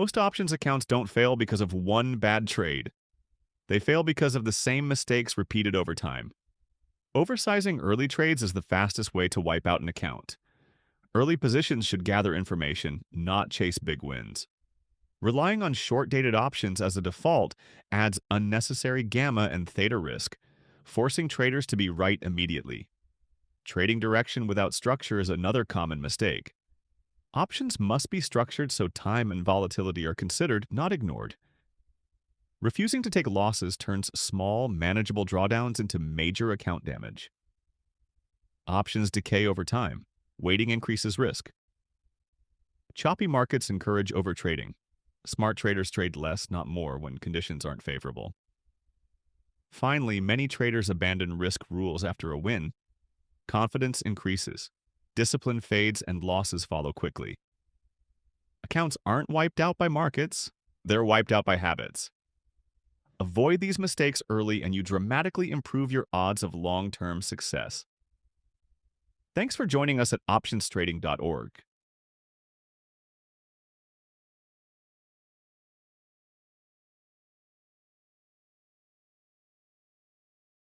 Most options accounts don't fail because of one bad trade. They fail because of the same mistakes repeated over time. Oversizing early trades is the fastest way to wipe out an account. Early positions should gather information, not chase big wins. Relying on short-dated options as a default adds unnecessary gamma and theta risk, forcing traders to be right immediately. Trading direction without structure is another common mistake. Options must be structured so time and volatility are considered, not ignored. Refusing to take losses turns small, manageable drawdowns into major account damage. Options decay over time. Waiting increases risk. Choppy markets encourage overtrading. Smart traders trade less, not more, when conditions aren't favorable. Finally, many traders abandon risk rules after a win. Confidence increases. Discipline fades and losses follow quickly. Accounts aren't wiped out by markets, they're wiped out by habits. Avoid these mistakes early and you dramatically improve your odds of long-term success. Thanks for joining us at optionstrading.org.